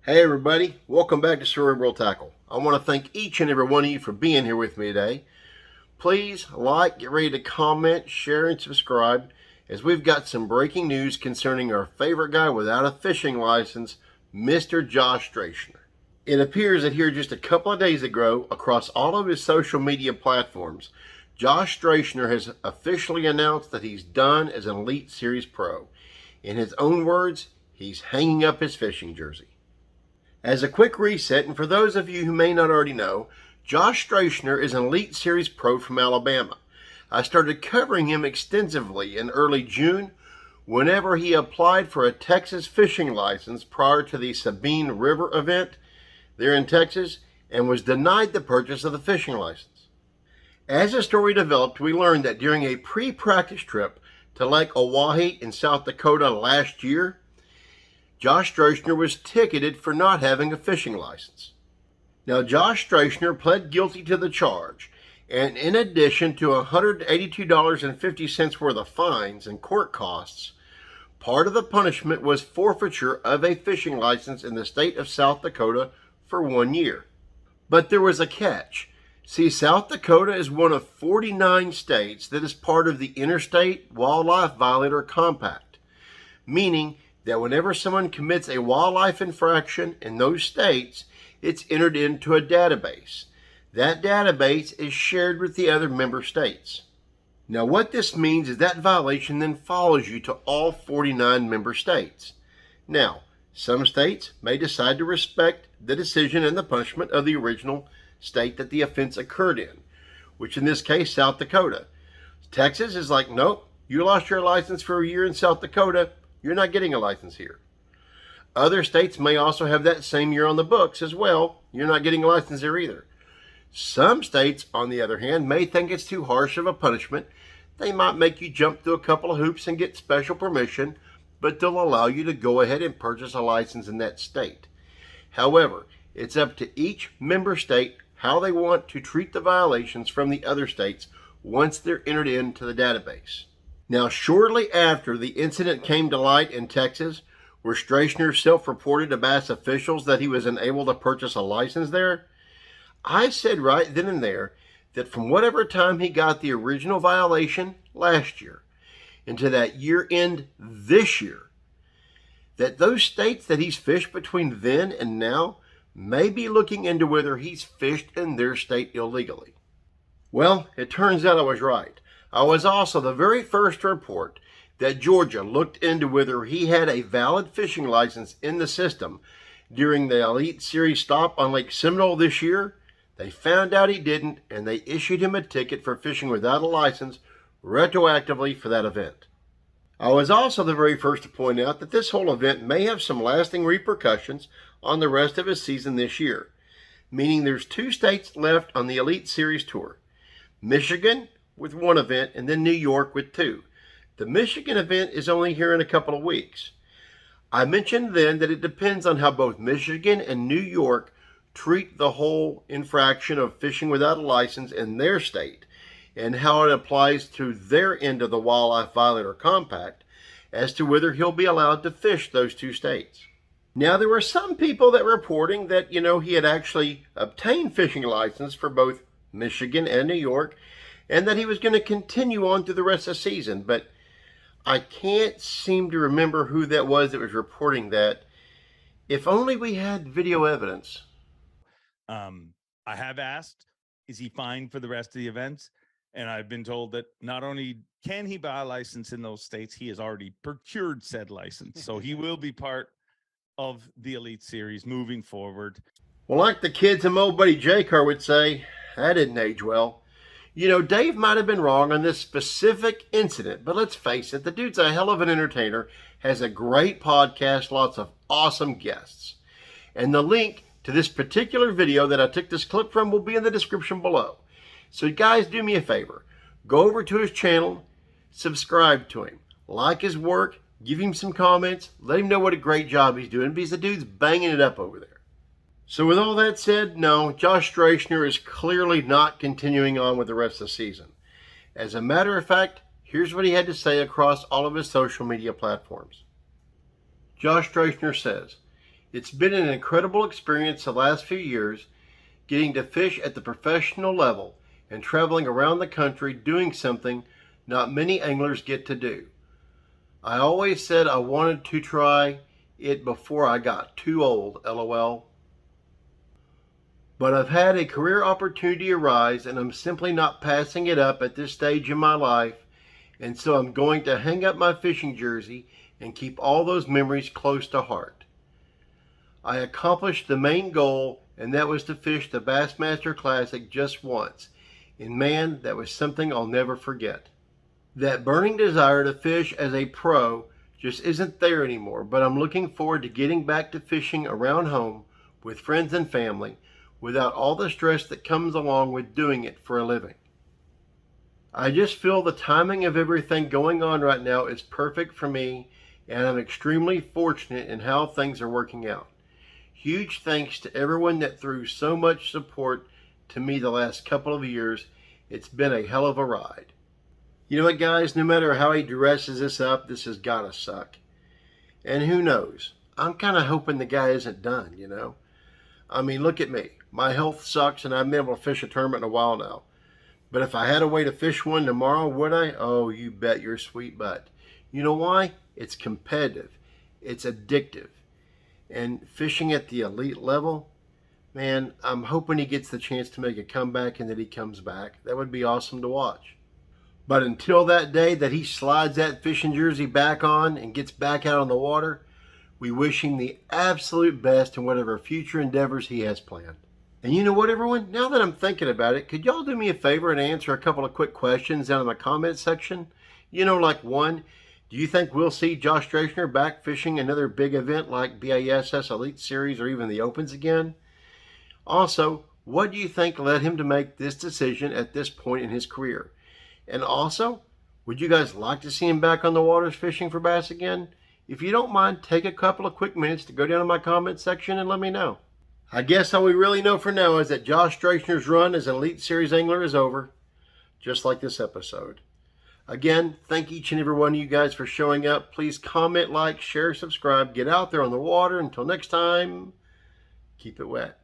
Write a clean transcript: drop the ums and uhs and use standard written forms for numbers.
Hey everybody, welcome back to CerebralTackle. I want to thank each and every one of you for being here with me today. Please like, get ready to comment, share, and subscribe as we've got some breaking news concerning our favorite guy without a fishing license, Mr. Josh Stracner. It appears that here just a couple of days ago, across all of his social media platforms, Josh Stracner has officially announced that he's done as an Elite Series Pro. In his own words, he's hanging up his fishing jersey. As a quick reset, and for those of you who may not already know, Josh Stracner is an Elite Series Pro from Alabama. I started covering him extensively in early June whenever he applied for a Texas fishing license prior to the Sabineriver event there in Texas and was denied the purchase of the fishing license. As the story developed, we learned that during a pre-practice trip to Lake Oahe in South Dakota last year, Josh Stracner was ticketed for not having a fishing license. Now, Josh Stracner pled guilty to the charge, and in addition to $182.50 worth of fines and court costs, part of the punishment was forfeiture of a fishing license in the state of South Dakota for 1 year. But there was a catch. See, South Dakota is one of 49 states that is part of the Interstate Wildlife Violator Compact, meaning that whenever someone commits a wildlife infraction in those states, it's entered into a database. That database is shared with the other member states. Now, what this means is that violation then follows you to all 49 member states. Now, some states may decide to respect the decision and the punishment of the original state that the offense occurred in, which in this case, South Dakota. Texas is like, nope, you lost your license for a year in South Dakota, you're not getting a license here. Other states may also have that same year on the books as well. You're not getting a license there either. Some states, on the other hand, may think it's too harsh of a punishment. They might make you jump through a couple of hoops and get special permission, but they'll allow you to go ahead and purchase a license in that state. However, it's up to each member state how they want to treat the violations from the other states once they're entered into the database. Now, shortly after the incident came to light in Texas, where Stracner self-reported to bass officials that he was unable to purchase a license there, I said right then and there that from whatever time he got the original violation last year into that year end this year, that those states that he's fished between then and now may be looking into whether he's fished in their state illegally. Well, it turns out I was right. I was also the very first to report that Georgia looked into whether he had a valid fishing license in the system during the Elite Series stop on Lake Seminole this year. They found out he didn't, and they issued him a ticket for fishing without a license retroactively for that event. I was also the very first to point out that this whole event may have some lasting repercussions on the rest of his season this year, meaning there's 2 states left on the Elite Series Tour. Michigan with 1 event, and then New York with 2. The Michigan event is only here in a couple of weeks. I mentioned then that it depends on how both Michigan and New York treat the whole infraction of fishing without a license in their state and how it applies to their end of the Wildlife Violator Compact as to whether he'll be allowed to fish those 2 states. Now, there were some people that were reporting that, he had actually obtained fishing license for both Michigan and New York, and that he was going to continue on through the rest of the season. But I can't seem to remember who that was reporting that. If only we had video evidence. I have asked, is he fine for the rest of the events? And I've been told that not only can he buy a license in those states, he has already procured said license. So he will be part of the Elite Series moving forward. Well, like the kids in my old buddy J-Car would say, that didn't age well. Dave might have been wrong on this specific incident, but let's face it, the dude's a hell of an entertainer, has a great podcast, lots of awesome guests. And the link to this particular video that I took this clip from will be in the description below. So guys, do me a favor. Go over to his channel, subscribe to him, like his work, give him some comments, let him know what a great job he's doing because the dude's banging it up over there. So with all that said, no, Josh Stracner is clearly not continuing on with the rest of the season. As a matter of fact, here's what he had to say across all of his social media platforms. Josh Stracner says, It's been an incredible experience the last few years, getting to fish at the professional level and traveling around the country doing something not many anglers get to do. I always said I wanted to try it before I got too old, lol. But I've had a career opportunity arise and I'm simply not passing it up at this stage in my life, and so I'm going to hang up my fishing jersey and keep all those memories close to heart. I accomplished the main goal, and that was to fish the Bassmasterclassic just once, and man, that was something I'll never forget. That burning desire to fish as a pro just isn't there anymore, but I'm looking forward to getting back to fishing around home with friends and family without all the stress that comes along with doing it for a living. I just feel the timing of everything going on right now is perfect for me, and I'm extremely fortunate in how things are working out. Huge thanks to everyone that threw so much support to me the last couple of years. It's been a hell of a ride. You know what, guys? No matter how he dresses this up, this has got to suck. And who knows? I'm kind of hoping the guy isn't done, you know? I mean, look at me. My health sucks and I haven't been able to fish a tournament in a while now. But if I had a way to fish one tomorrow, would I? Oh, you bet your sweet butt. You know why? It's competitive. It's addictive. And fishing at the elite level, man, I'm hoping he gets the chance to make a comeback and that he comes back. That would be awesome to watch. But until that day that he slides that fishing jersey back on and gets back out on the water, we wish him the absolute best in whatever future endeavors he has planned. And you know what, everyone? Now that I'm thinking about it, could y'all do me a favor and answer a couple of quick questions down in the comment section? You know, like one, do you think we'll see Josh Stracner back fishing another big event like BASS Elite Series or even the Opens again? Also, what do you think led him to make this decision at this point in his career? And also, would you guys like to see him back on the waters fishing for bass again? If you don't mind, take a couple of quick minutes to go down in my comment section and let me know. I guess all we really know for now is that Josh Stracner's run as an Elite Series angler is over, just like this episode. Again, thank each and every one of you guys for showing up. Please comment, like, share, subscribe, get out there on the water. Until next time, keep it wet.